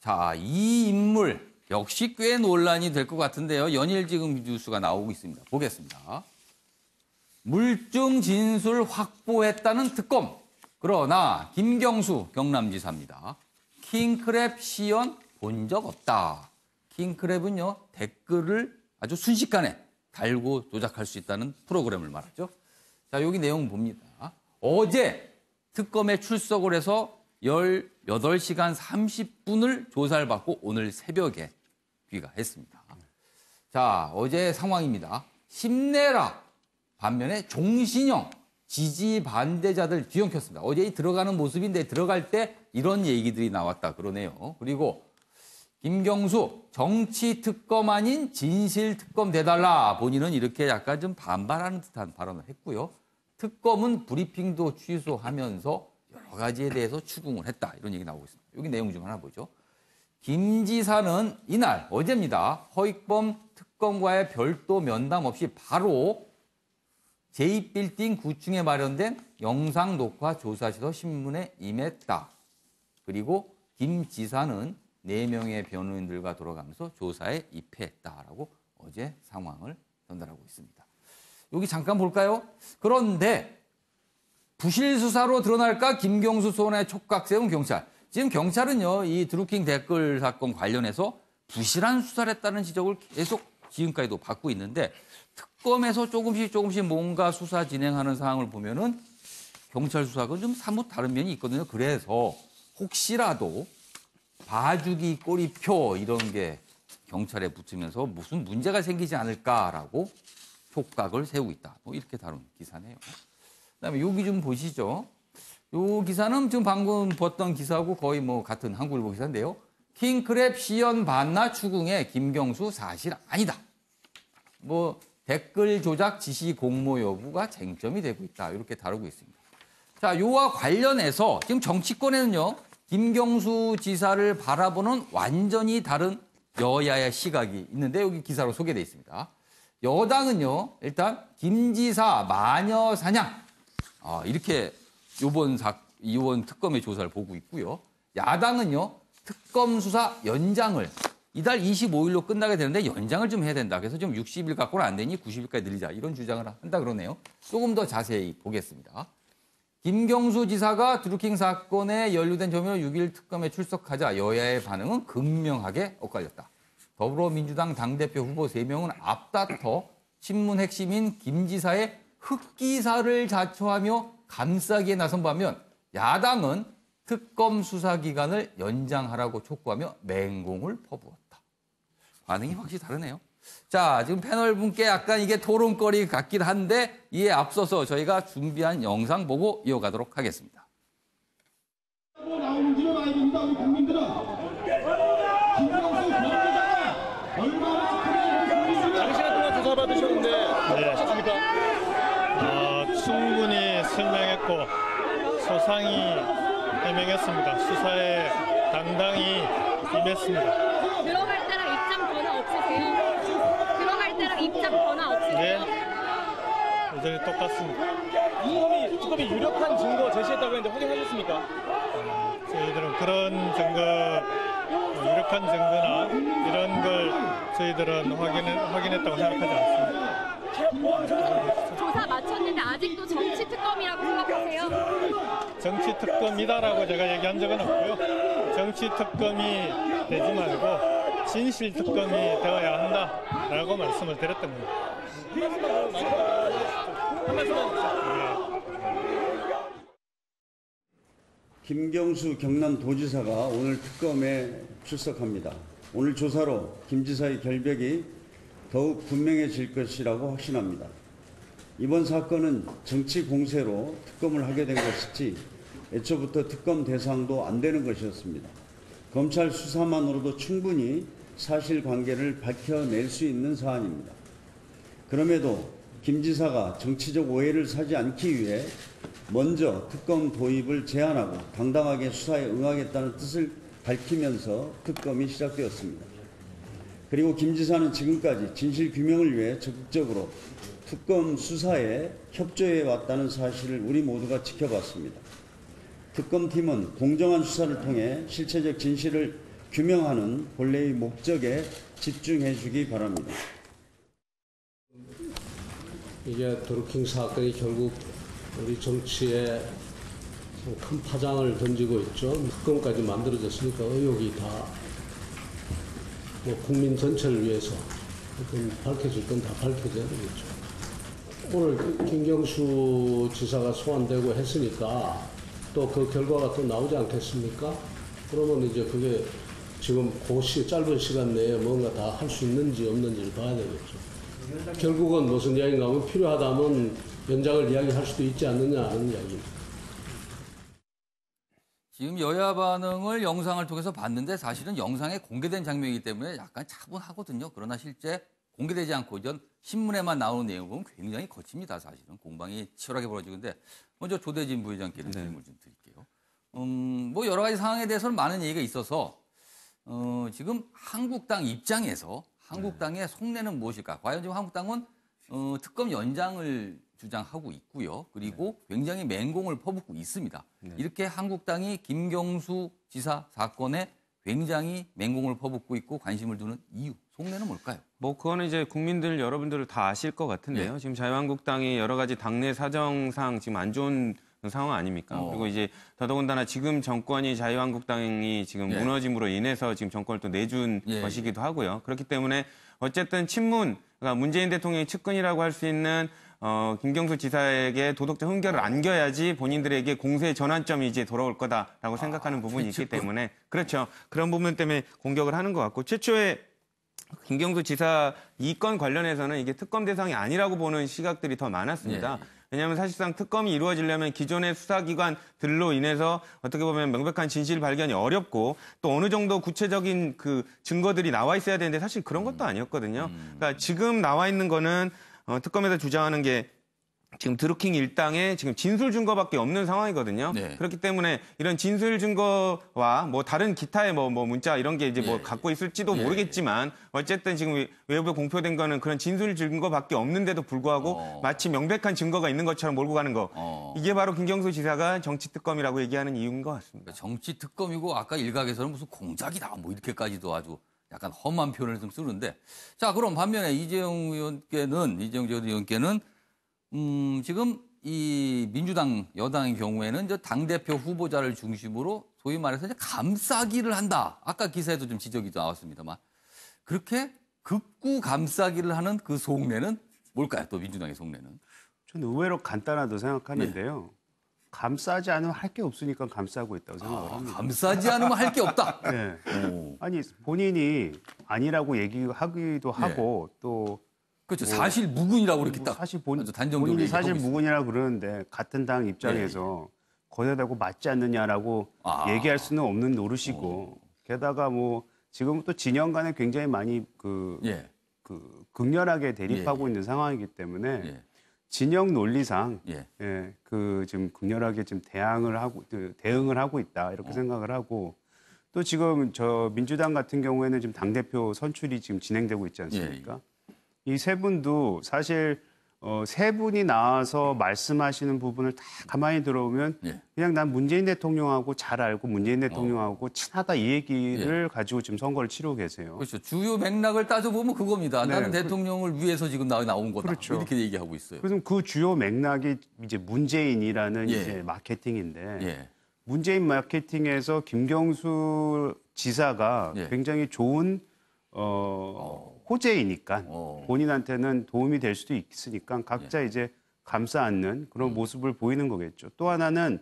자, 이 인물 역시 꽤 논란이 될 것 같은데요. 연일 지금 뉴스가 나오고 있습니다. 보겠습니다. 물증 진술 확보했다는 특검. 그러나 김경수 경남지사입니다. 킹크랩 시연 본 적 없다. 킹크랩은요, 댓글을 아주 순식간에 달고 조작할 수 있다는 프로그램을 말하죠. 자, 여기 내용 봅니다. 어제 특검에 출석을 해서 18시간 30분을 조사를 받고 오늘 새벽에 귀가했습니다. 자, 어제 상황입니다. 힘내라. 반면에 종신형 지지 반대자들 뒤엉켰습니다. 어제 들어가는 모습인데 들어갈 때 이런 얘기들이 나왔다 그러네요. 그리고 김경수 정치 특검 아닌 진실 특검 돼달라. 본인은 이렇게 약간 좀 반발하는 듯한 발언을 했고요. 특검은 브리핑도 취소하면서 여러 가지에 대해서 추궁을 했다. 이런 얘기 나오고 있습니다. 여기 내용 좀 하나 보죠. 김 지사는 이날 어제입니다. 허익범 특검과의 별도 면담 없이 바로 제2빌딩 9층에 마련된 영상 녹화 조사실로 신문에 임했다. 그리고 김 지사는 4명의 변호인들과 돌아가면서 조사에 입회했다라고 어제 상황을 전달하고 있습니다. 여기 잠깐 볼까요? 그런데 부실 수사로 드러날까 김경수 소원에 촉각 세운 경찰. 지금 경찰은요, 이 드루킹 댓글 사건 관련해서 부실한 수사를 했다는 지적을 계속 지금까지도 받고 있는데 특검에서 조금씩 뭔가 수사 진행하는 상황을 보면은 경찰 수사하고는 좀 사뭇 다른 면이 있거든요. 그래서 혹시라도 봐주기 꼬리표 이런 게 경찰에 붙으면서 무슨 문제가 생기지 않을까라고 촉각을 세우고 있다. 뭐 이렇게 다룬 기사네요. 그다음에 여기 좀 보시죠. 요 기사는 지금 방금 봤던 기사하고 거의 뭐 같은 한국일보 기사인데요. 킹크랩 시연 반나 추궁에 김경수 사실 아니다. 뭐 댓글 조작 지시 공모 여부가 쟁점이 되고 있다. 이렇게 다루고 있습니다. 자, 요와 관련해서 지금 정치권에는요. 김경수 지사를 바라보는 완전히 다른 여야의 시각이 있는데 여기 기사로 소개되어 있습니다. 여당은요. 일단 김 지사 마녀 사냥 이렇게 이번 특검의 조사를 보고 있고요. 야당은요. 특검 수사 연장을 이달 25일로 끝나게 되는데 연장을 좀 해야 된다. 그래서 좀 60일 갖고는 안 되니 90일까지 늘리자. 이런 주장을 한다 그러네요. 조금 더 자세히 보겠습니다. 김경수 지사가 드루킹 사건에 연루된 혐의로 6일 특검에 출석하자 여야의 반응은 극명하게 엇갈렸다. 더불어민주당 당대표 후보 3명은 앞다퉈 친문 핵심인 김 지사의 흑기사를 자초하며 감싸기에 나선 반면 야당은 특검 수사 기간을 연장하라고 촉구하며 맹공을 퍼부었다. 반응이 확실히 다르네요. 자, 지금 패널 분께 약간 이게 토론거리 같긴 한데 이에 앞서서 저희가 준비한 영상 보고 이어가도록 하겠습니다. 나오는지를 알고 있다 우리 국민들은 김경수 변호사가 얼마나 장시간 동안 조사받으셨는데 어떻습니까? 충분히 설명했고 소상히 해명했습니다. 수사에 당당히 임했습니다. 들어갈 때랑 입장 변화 없으세요? 들어갈 때랑 입장 변화 없으세요? 네, 여전히 똑같습니다. 특검이 유력한 증거 제시했다고 했는데 확인하셨습니까? 저희들은 그런 증거, 유력한 증거나 이런 걸 저희들은 확인했다고 생각하지 않습니다. 조사 마쳤는데 아직도 정치 특검이라고 생각하세요? 정치 특검이다라고 제가 얘기한 적은 없고요. 정치 특검이 되지 말고 진실 특검이 되어야 한다라고 말씀을 드렸던 겁니다. 김경수 경남도지사가 오늘 특검에 출석합니다. 오늘 조사로 김 지사의 결백이 더욱 분명해질 것이라고 확신합니다. 이번 사건은 정치 공세로 특검을 하게 된 것이지 애초부터 특검 대상도 안 되는 것이었습니다. 검찰 수사만으로도 충분히 사실관계를 밝혀낼 수 있는 사안입니다. 그럼에도 김 지사가 정치적 오해를 사지 않기 위해 먼저 특검 도입을 제안하고 당당하게 수사에 응하겠다는 뜻을 밝히면서 특검이 시작되었습니다. 그리고 김 지사는 지금까지 진실 규명을 위해 적극적으로 특검 수사에 협조해 왔다는 사실을 우리 모두가 지켜봤습니다. 특검팀은 공정한 수사를 통해 실체적 진실을 규명하는 본래의 목적에 집중해 주기 바랍니다. 이게 드루킹 사건이 결국 우리 정치에 큰 파장을 던지고 있죠. 특검까지 만들어졌으니까 의혹이 다 국민 전체를 위해서 밝혀질 건 다 밝혀져야 되겠죠. 오늘 김경수 지사가 소환되고 했으니까 또 그 결과가 또 나오지 않겠습니까? 그러면 이제 그게 지금 짧은 시간 내에 뭔가 다 할 수 있는지 없는지를 봐야 되겠죠. 결국은 무슨 이야기인가 하면 필요하다면 연장을 이야기할 수도 있지 않느냐 하는 이야기입니다. 지금 여야 반응을 영상을 통해서 봤는데 사실은 영상에 공개된 장면이기 때문에 약간 차분하거든요. 그러나 실제 공개되지 않고 이전 신문에만 나오는 내용은 굉장히 거칩니다. 사실은 공방이 치열하게 벌어지는데 먼저 조대진 부회장께는 질문 좀 드릴게요. 뭐 여러 가지 상황에 대해서는 많은 얘기가 있어서 지금 한국당 입장에서 한국당의 속내는 무엇일까? 과연 지금 한국당은 특검 연장을 주장하고 있고요. 그리고 굉장히 맹공을 퍼붓고 있습니다. 이렇게 한국당이 김경수 지사 사건에 굉장히 맹공을 퍼붓고 있고 관심을 두는 이유, 속내는 뭘까요? 뭐 그거는 이제 국민들 여러분들 다 아실 것 같은데요. 지금 자유한국당이 여러 가지 당내 사정상 지금 안 좋은 상황 아닙니까? 그리고 이제 더더군다나 지금 정권이 자유한국당이 지금 무너짐으로 인해서 지금 정권을 또 내준 것이기도 하고요. 그렇기 때문에 어쨌든 친문, 그러니까 문재인 대통령의 측근이라고 할 수 있는 김경수 지사에게 도덕적 훈계를 안겨야지 본인들에게 공세의 전환점이 이제 돌아올 거다라고 생각하는 부분이 있기 때문에 그렇죠. 그런 부분 때문에 공격을 하는 것 같고 최초에 김경수 지사 이 건 관련해서는 이게 특검 대상이 아니라고 보는 시각들이 더 많았습니다. 왜냐하면 사실상 특검이 이루어지려면 기존의 수사기관들로 인해서 어떻게 보면 명백한 진실 발견이 어렵고 또 어느 정도 구체적인 그 증거들이 나와 있어야 되는데 사실 그런 것도 아니었거든요. 그러니까 지금 나와 있는 거는 특검에서 주장하는 게 지금 드루킹 일당에 지금 진술 증거밖에 없는 상황이거든요. 그렇기 때문에 이런 진술 증거와 뭐 다른 기타의 뭐 문자 이런 게 이제 뭐 갖고 있을지도 모르겠지만 어쨌든 지금 외부에 공표된 거는 그런 진술 증거밖에 없는데도 불구하고 마치 명백한 증거가 있는 것처럼 몰고 가는 거. 이게 바로 김경수 지사가 정치특검이라고 얘기하는 이유인 것 같습니다. 정치특검이고 아까 일각에서는 무슨 공작이다 뭐 이렇게까지도 아주 약간 험한 표현을 좀 쓰는데 자 그럼 반면에 이재용 전 의원께는 지금 이 민주당 여당의 경우에는 이제 당대표 후보자를 중심으로 소위 말해서 이제 감싸기를 한다. 아까 기사에도 좀 지적이 나왔습니다만 그렇게 극구 감싸기를 하는 그 속내는 뭘까요? 또 민주당의 속내는? 저는 의외로 간단하다고 생각하는데요. 감싸지 않으면 할 게 없으니까 감싸고 있다고 생각을 합니다. 감싸지 않으면 할 게 없다. 네. 아니 본인이 아니라고 얘기하기도 하고 또 그렇죠. 사실 무근이라고 이렇게 딱 사실 단정적으로 사실 무근이라고 그러는데 같은 당 입장에서 거기다 대고 맞지 않느냐라고 얘기할 수는 없는 노릇이고 게다가 뭐 지금 또 진영 간에 굉장히 많이 극렬하게 대립하고 있는 상황이기 때문에 진영 논리상 그 지금 극렬하게 지금 대응을 하고 있다 이렇게 생각을 하고 또 지금 저 민주당 같은 경우에는 지금 당대표 선출이 지금 진행되고 있지 않습니까? 이 세 분도 사실 세 분이 나와서 말씀하시는 부분을 다 가만히 들어보면 그냥 난 문재인 대통령하고 잘 알고 문재인 대통령하고 친하다 이 얘기를 가지고 지금 선거를 치르고 계세요. 그렇죠. 주요 맥락을 따져보면 그겁니다. 나는 대통령을 위해서 지금 나온 거다. 그렇죠. 이렇게 얘기하고 있어요. 그래서 그 주요 맥락이 이제 문재인이라는 이제 마케팅인데 문재인 마케팅에서 김경수 지사가 굉장히 좋은 호재이니까 본인한테는 도움이 될 수도 있으니까 각자 이제 감싸 안는 그런 모습을 보이는 거겠죠. 또 하나는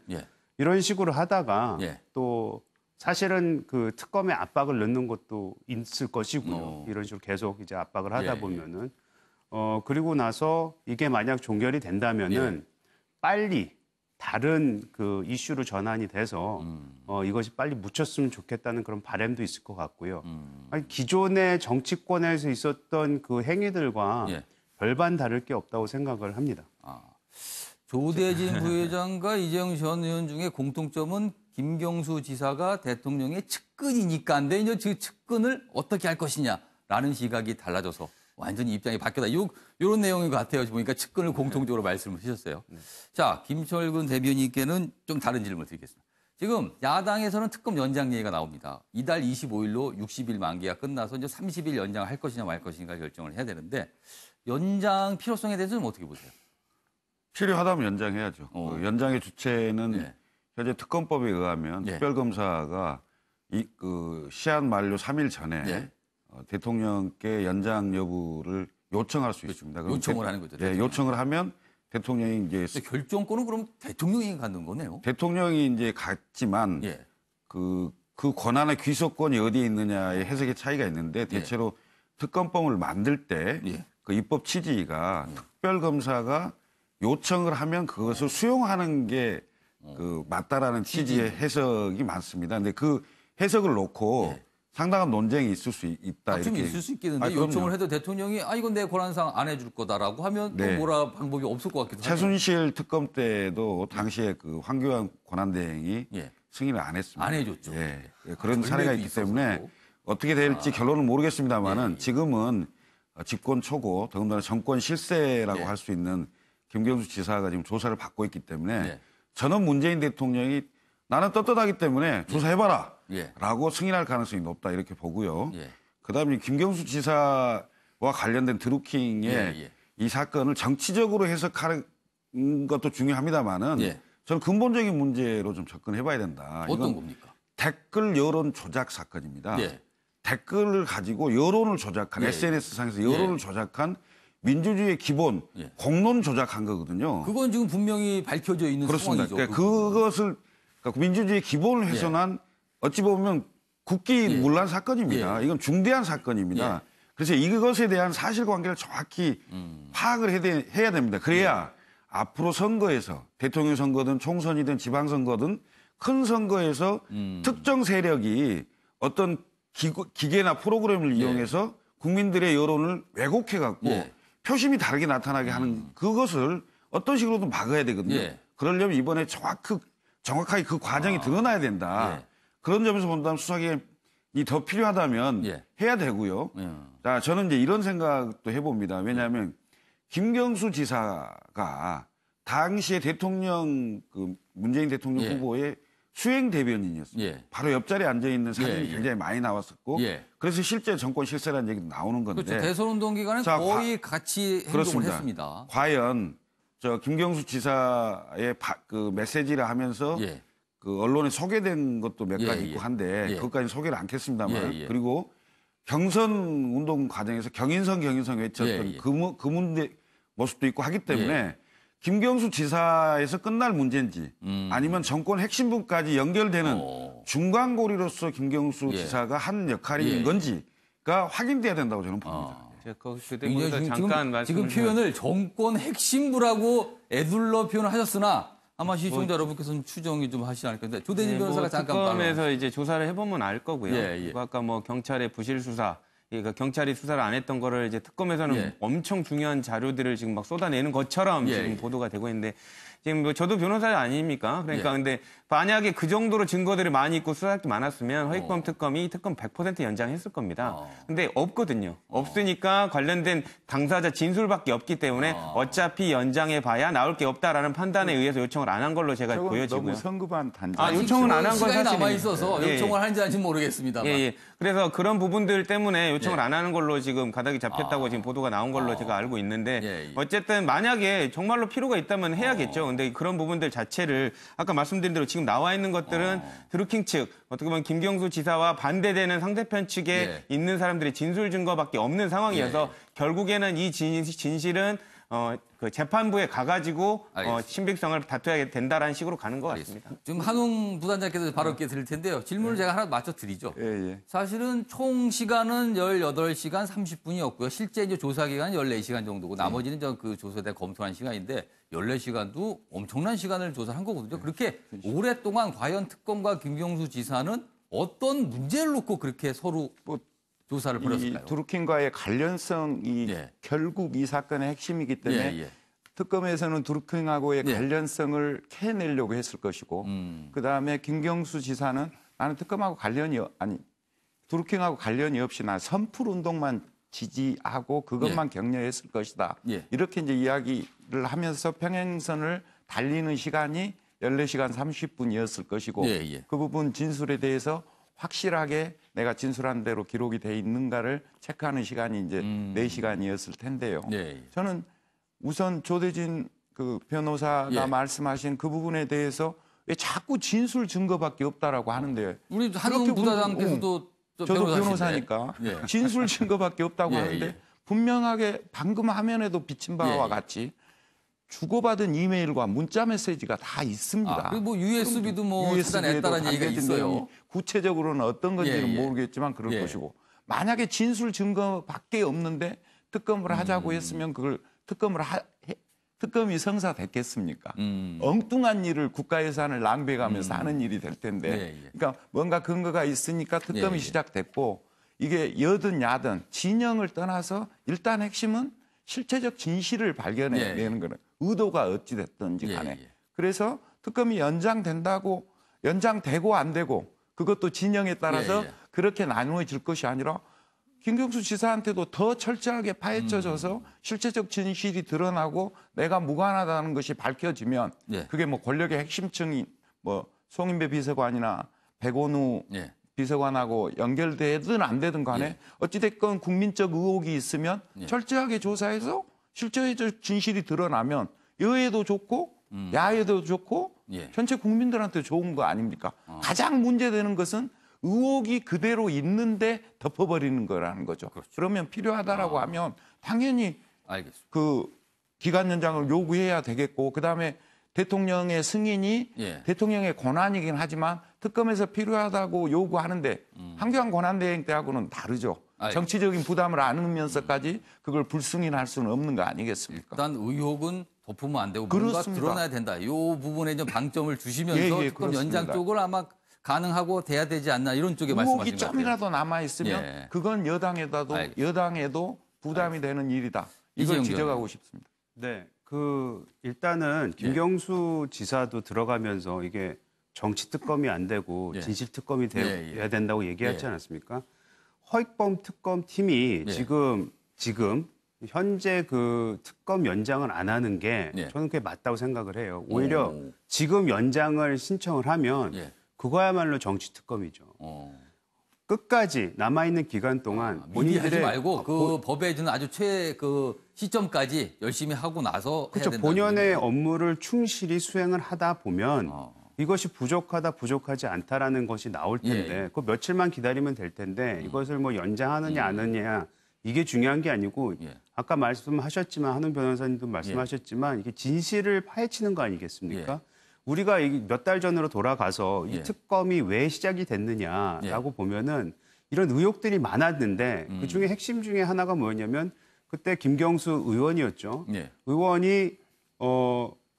이런 식으로 하다가 또 사실은 그 특검에 압박을 넣는 것도 있을 것이고요. 이런 식으로 계속 이제 압박을 하다 보면은 그리고 나서 이게 만약 종결이 된다면은 빨리 다른 그 이슈로 전환이 돼서 이것이 빨리 묻혔으면 좋겠다는 그런 바람도 있을 것 같고요. 아니, 기존의 정치권에서 있었던 그 행위들과 별반 다를 게 없다고 생각을 합니다. 조대진 부회장과 이재용 전 의원 중에 공통점은 김경수 지사가 대통령의 측근이니까 근데 이제 그 측근을 어떻게 할 것이냐라는 시각이 달라져서 완전히 입장이 바뀌었다. 이런 내용인 것 같아요. 보니까 측근을 공통적으로 말씀을 하셨어요. 자, 김철근 대변인께는 좀 다른 질문을 드리겠습니다. 지금 야당에서는 특검 연장 얘기가 나옵니다. 이달 25일로 60일 만기가 끝나서 이제 30일 연장할 것이냐 말 것인가 결정을 해야 되는데 연장 필요성에 대해서는 어떻게 보세요? 필요하다면 연장해야죠. 그 연장의 주체는 예. 현재 특검법에 의하면 예. 특별검사가 시한 만료 3일 전에 예. 대통령께 연장 여부를 요청할 수 있습니다. 그럼 요청을 하는 거죠. 예, 대통령이. 요청을 하면 대통령이 이제 근데 결정권은 그럼 대통령이 갖는 거네요. 대통령이 이제 갖지만 예. 그 권한의 귀속권이 어디에 있느냐의 해석의 차이가 있는데 대체로 특검법을 만들 때 그 입법 취지가 특별검사가 요청을 하면 그것을 수용하는 게 그 맞다라는 취지의 해석이 많습니다. 근데 그 해석을 놓고 상당한 논쟁이 있을 수 있다. 좀 이렇게. 있을 수 있겠는데 그럼요. 요청을 해도 대통령이 이건 내 권한상 안 해줄 거다라고 하면 또 뭐라 방법이 없을 것 같기도 하고. 최순실 특검 때도 당시에 그 황교안 권한대행이 승인을 안 했습니다. 안 해줬죠. 예. 그런 사례가 있기 때문에 어떻게 될지 결론은 모르겠습니다만은 지금은 집권 초고 더군다나 정권 실세라고 할 수 있는 김경수 지사가 지금 조사를 받고 있기 때문에 저는 문재인 대통령이 나는 떳떳하기 때문에 조사해봐라 라고 승인할 가능성이 높다 이렇게 보고요. 그다음에 김경수 지사와 관련된 드루킹의 이 사건을 정치적으로 해석하는 것도 중요합니다만은 저는 근본적인 문제로 좀 접근해봐야 된다. 어떤 겁니까? 댓글 여론 조작 사건입니다. 댓글을 가지고 여론을 조작한 SNS상에서 여론을 조작한 민주주의의 기본 공론 조작한 거거든요. 그건 지금 분명히 밝혀져 있는 그렇습니다. 상황이죠. 그러니까 그것을 그러니까 민주주의의 기본을 훼손한 어찌 보면 국기 문란 사건입니다. 이건 중대한 사건입니다. 그래서 이것에 대한 사실관계를 정확히 파악을 해야 됩니다. 그래야 앞으로 선거에서 대통령 선거든 총선이든 지방선거든 큰 선거에서 특정 세력이 어떤 기계나 프로그램을 이용해서 국민들의 여론을 왜곡해갖고 표심이 다르게 나타나게 하는 그것을 어떤 식으로든 막아야 되거든요. 그러려면 이번에 정확하게 그 과정이 드러나야 된다. 그런 점에서 본다면 수사기관이 더 필요하다면 해야 되고요. 자, 저는 이제 이런 생각도 해봅니다. 왜냐하면 김경수 지사가 당시에 대통령 문재인 대통령 후보의 수행 대변인이었습니다. 바로 옆자리에 앉아 있는 사진이 굉장히 많이 나왔었고, 그래서 실제 정권 실세라는 얘기도 나오는 건데. 그렇죠. 대선 운동 기간에 거의 같이 행동을 그렇습니다. 했습니다. 과연 저 김경수 지사의 그 메시지를 하면서 그 언론에 소개된 것도 몇 가지 있고 한데 그것까지 소개를 않겠습니다만 그리고 경선 운동 과정에서 경인선 외쳤던 그 문제 모습도 있고 하기 때문에. 김경수 지사에서 끝날 문제인지 아니면 정권 핵심부까지 연결되는 중간고리로서 김경수 지사가 한 역할인 건지가 확인돼야 된다고 저는 봅니다. 지금 표현을 정권 핵심부라고 애둘러 표현을 하셨으나 아마 시청자 여러분께서는 추정이 좀 하시지 않을까. 근데 조대진 변호사가 잠깐 특검에서 이제 조사를 해보면 알 거고요. 그리고 아까 뭐 경찰의 부실 수사. 그러니까 경찰이 수사를 안 했던 거를 이제 특검에서는 엄청 중요한 자료들을 지금 막 쏟아내는 것처럼 지금 보도가 되고 있는데 지금 뭐 저도 변호사 아닙니까? 그러니까 근데 만약에 그 정도로 증거들이 많이 있고 수사할 게 많았으면 허익범 특검이 특검 100% 연장했을 겁니다. 근데 없거든요. 없으니까 관련된 당사자 진술밖에 없기 때문에 어차피 연장해 봐야 나올 게 없다라는 판단에 의해서 요청을 안 한 걸로 제가 보여지고요. 너무 성급한 단지. 요청은 안 한 건 시간이 사실입니다. 남아 있어서 요청을 하는지 아닌지 모르겠습니다만. 그래서 그런 부분들 때문에 요청을 안 하는 걸로 지금 가닥이 잡혔다고 지금 보도가 나온 걸로 제가 알고 있는데 어쨌든 만약에 정말로 필요가 있다면 해야겠죠. 근데 그런 부분들 자체를 아까 말씀드린 대로 지금 나와 있는 것들은 드루킹 측 어떻게 보면 김경수 지사와 반대되는 상대편 측에 있는 사람들의 진술 증거밖에 없는 상황이어서 결국에는 이 진실은 그 재판부에 가가지고 신빙성을 다투어야 된다라는 식으로 가는 것 같습니다. 지금 한웅 부단장께서 바로 드릴 텐데요. 질문을 제가 하나 맞춰 드리죠. 사실은 총 시간은 18시간 30분이었고요. 실제 이제 조사 기간은 14시간 정도고 나머지는 그 조사에 대해 검토한 시간인데 14시간도 엄청난 시간을 조사한 거거든요. 그렇게 오랫동안 과연 특검과 김경수 지사는 어떤 문제를 놓고 그렇게 서로 조사를 벌였을까요? 이 드루킹과의 관련성이 결국 이 사건의 핵심이기 때문에 특검에서는 드루킹하고의 관련성을 캐내려고 했을 것이고 그다음에 김경수 지사는 나는 특검하고 드루킹하고 관련이 없이 난 선풀 운동만 지지하고 그것만 격려했을 것이다. 이렇게 이제 이야기를 하면서 평행선을 달리는 시간이 14시간 30분이었을 것이고 그 부분 진술에 대해서 확실하게 내가 진술한 대로 기록이 돼 있는가를 체크하는 시간이 이제 4시간이었을 텐데요. 저는 우선 조대진 그 변호사가 말씀하신 그 부분에 대해서 왜 자꾸 진술 증거밖에 없다라고 하는데 우리 한웅 부사장께서도 저도 변호사니까 진술 증거밖에 없다고 하는데 분명하게 방금 화면에도 비친 바와 같이 주고받은 이메일과 문자 메시지가 다 있습니다. 그리고 뭐 USB도 뭐 찾아냈다는 얘기가 있어요. 구체적으로는 어떤 건지는 모르겠지만 그럴 것이고 만약에 진술 증거밖에 없는데 특검을 하자고 했으면 그걸 특검이 성사됐겠습니까? 엉뚱한 일을 국가 예산을 낭비해가면서 하는 일이 될 텐데 그러니까 뭔가 근거가 있으니까 특검이 시작됐고 이게 여든 야든 진영을 떠나서 일단 핵심은 실체적 진실을 발견해내는 거는 의도가 어찌됐든지 간에. 그래서 특검이 연장되고 안 되고 그것도 진영에 따라서 그렇게 나누어질 것이 아니라 김경수 지사한테도 더 철저하게 파헤쳐져서 실체적 진실이 드러나고 내가 무관하다는 것이 밝혀지면 그게 뭐 권력의 핵심층인 뭐 송인배 비서관이나 백원우 비서관하고 연결되든 안 되든 간에 어찌됐건 국민적 의혹이 있으면 철저하게 조사해서 실체적 진실이 드러나면 여에도 좋고 야에도 좋고 전체 국민들한테 좋은 거 아닙니까? 가장 문제되는 것은 의혹이 그대로 있는데 덮어버리는 거라는 거죠. 그러면 필요하다라고 하면 당연히 그 기간 연장을 요구해야 되겠고 그다음에 대통령의 승인이 대통령의 권한이긴 하지만 특검에서 필요하다고 요구하는데 한교안 권한대행 때하고는 다르죠. 정치적인 부담을 안으면서까지 그걸 불승인할 수는 없는 거 아니겠습니까? 일단 의혹은 덮으면 안 되고 뭔가 드러나야 된다. 이 부분에 좀 방점을 주시면서 특검 연장 쪽을 아마 가능하고 돼야 되지 않나 이런 쪽에 말씀하시는 것 같아요. 의혹이 좀이라도 남아있으면 그건 여당에도 부담이 되는 일이다. 이걸 지적하고 싶습니다. 네, 일단은 김경수 지사도 들어가면서 이게 정치 특검이 안 되고 진실 특검이 돼야 된다고 얘기하지 않았습니까? 허익범 특검 팀이 지금 현재 그 특검 연장을 안 하는 게 저는 그게 맞다고 생각을 해요. 오히려 지금 연장을 신청을 하면 그거야말로 정치 특검이죠. 끝까지 남아있는 기간 동안 미리 하지 말고 그 법에 주는 아주 시점까지 열심히 하고 나서 그렇죠. 해야 된다. 본연의 업무를 충실히 수행을 하다 보면 이것이 부족하지 않다라는 것이 나올 텐데 그 며칠만 기다리면 될 텐데 이것을 뭐 연장하느냐 안 하느냐 이게 중요한 게 아니고 아까 말씀하셨지만 한웅 변호사님도 말씀하셨지만 이게 진실을 파헤치는 거 아니겠습니까? 우리가 몇 달 전으로 돌아가서 이 특검이 왜 시작이 됐느냐라고 보면은 이런 의혹들이 많았는데 그중에 핵심 중에 하나가 뭐였냐면 그때 김경수 의원이었죠. 의원이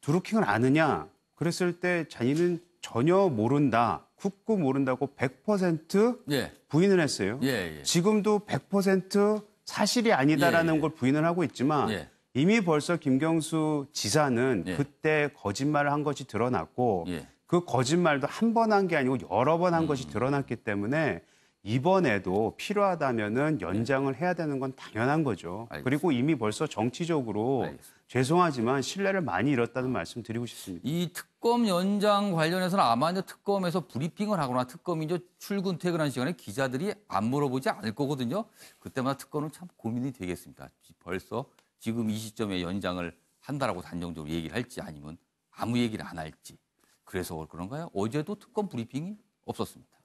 드루킹을 아느냐 그랬을 때 자기는 전혀 모른다. 쿡쿡 모른다고 100% 부인을 했어요. 지금도 100% 사실이 아니다라는 걸 부인을 하고 있지만 이미 벌써 김경수 지사는 그때 거짓말을 한 것이 드러났고 그 거짓말도 한 번 한 게 아니고 여러 번 한 것이 드러났기 때문에 이번에도 필요하다면은 연장을 해야 되는 건 당연한 거죠. 그리고 이미 벌써 정치적으로 죄송하지만 신뢰를 많이 잃었다는 말씀 드리고 싶습니다. 이 특검 연장 관련해서는 아마 이제 특검에서 브리핑을 하거나 특검이 이제 출근 퇴근하는 시간에 기자들이 안 물어보지 않을 거거든요. 그때마다 특검은 참 고민이 되겠습니다. 벌써 지금 이 시점에 연장을 한다라고 단정적으로 얘기를 할지 아니면 아무 얘기를 안 할지. 그래서 그런가요? 어제도 특검 브리핑이 없었습니다.